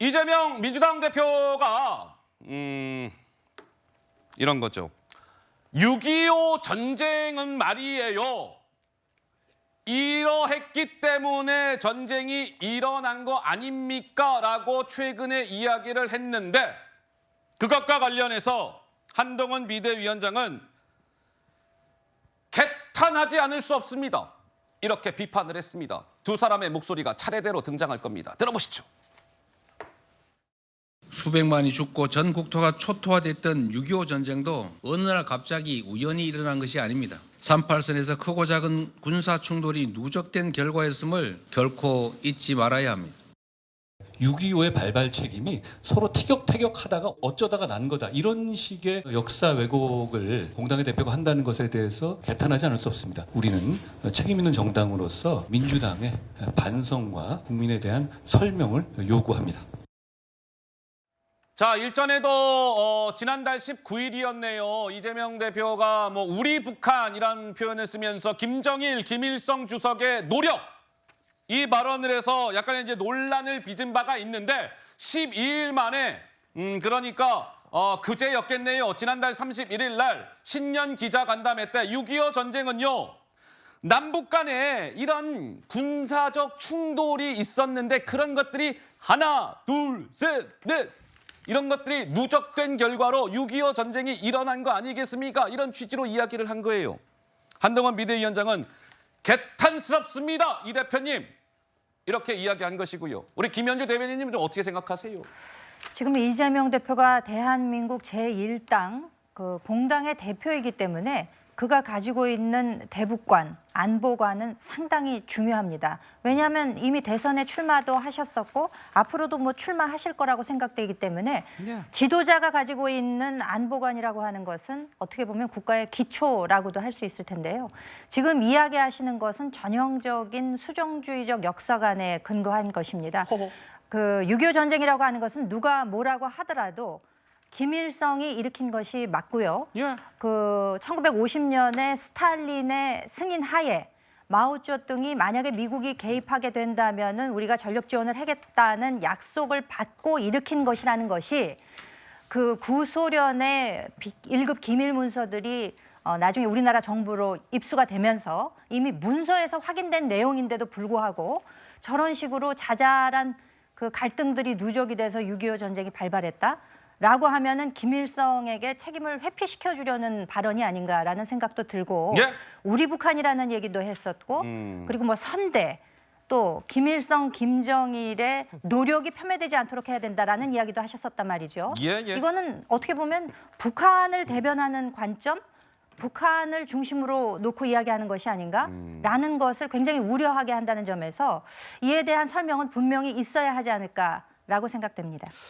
이재명 민주당 대표가 이런 거죠. 6.25 전쟁은 말이에요. 이러했기 때문에 전쟁이 일어난 거 아닙니까? 라고 최근에 이야기를 했는데 그것과 관련해서 한동훈 비대위원장은 개탄하지 않을 수 없습니다. 이렇게 비판을 했습니다. 두 사람의 목소리가 차례대로 등장할 겁니다. 들어보시죠. 수백만이 죽고 전 국토가 초토화됐던 6.25 전쟁도 어느 날 갑자기 우연히 일어난 것이 아닙니다. 38선에서 크고 작은 군사 충돌이 누적된 결과였음을 결코 잊지 말아야 합니다. 6.25의 발발 책임이 서로 티격태격하다가 어쩌다가 난 거다. 이런 식의 역사 왜곡을 공당의 대표가 한다는 것에 대해서 개탄하지 않을 수 없습니다. 우리는 책임 있는 정당으로서 민주당의 반성과 국민에 대한 설명을 요구합니다. 자, 일전에도 지난달 19일이었네요. 이재명 대표가 우리 북한이라는 표현을 쓰면서 김정일, 김일성 주석의 노력 이 발언을 해서 약간의 이제 논란을 빚은 바가 있는데 12일 만에 그러니까 그제였겠네요. 지난달 31일 날 신년 기자간담회 때 6.25 전쟁은요. 남북 간에 이런 군사적 충돌이 있었는데 그런 것들이 하나, 둘, 셋, 넷 이런 것들이 누적된 결과로 6.25 전쟁이 일어난 거 아니겠습니까? 이런 취지로 이야기를 한 거예요. 한동훈 비대위원장은 개탄스럽습니다. 이 대표님. 이렇게 이야기한 것이고요. 우리 김현주 대변인님은 좀 어떻게 생각하세요? 지금 이재명 대표가 대한민국 제1당 공당의 대표이기 때문에 그가 가지고 있는 대북관, 안보관은 상당히 중요합니다. 왜냐하면 이미 대선에 출마도 하셨었고 앞으로도 출마하실 거라고 생각되기 때문에 지도자가 가지고 있는 안보관이라고 하는 것은 어떻게 보면 국가의 기초라고도 할 수 있을 텐데요. 지금 이야기하시는 것은 전형적인 수정주의적 역사관에 근거한 것입니다. 그 6.25 전쟁이라고 하는 것은 누가 뭐라고 하더라도 김일성이 일으킨 것이 맞고요. 그 1950년에 스탈린의 승인 하에 마오쩌둥이 만약에 미국이 개입하게 된다면은 우리가 전력 지원을 하겠다는 약속을 받고 일으킨 것이라는 것이 그 구소련의 1급 기밀 문서들이 나중에 우리나라 정부로 입수가 되면서 이미 문서에서 확인된 내용인데도 불구하고 저런 식으로 자잘한 그 갈등들이 누적이 돼서 6.25 전쟁이 발발했다. 라고 하면은 김일성에게 책임을 회피시켜 주려는 발언이 아닌가라는 생각도 들고 우리 북한이라는 얘기도 했었고 그리고 선대 또 김일성, 김정일의 노력이 폄훼되지 않도록 해야 된다라는 이야기도 하셨었단 말이죠. 이거는 어떻게 보면 북한을 대변하는 관점, 북한을 중심으로 놓고 이야기하는 것이 아닌가라는 것을 굉장히 우려하게 한다는 점에서 이에 대한 설명은 분명히 있어야 하지 않을까라고 생각됩니다.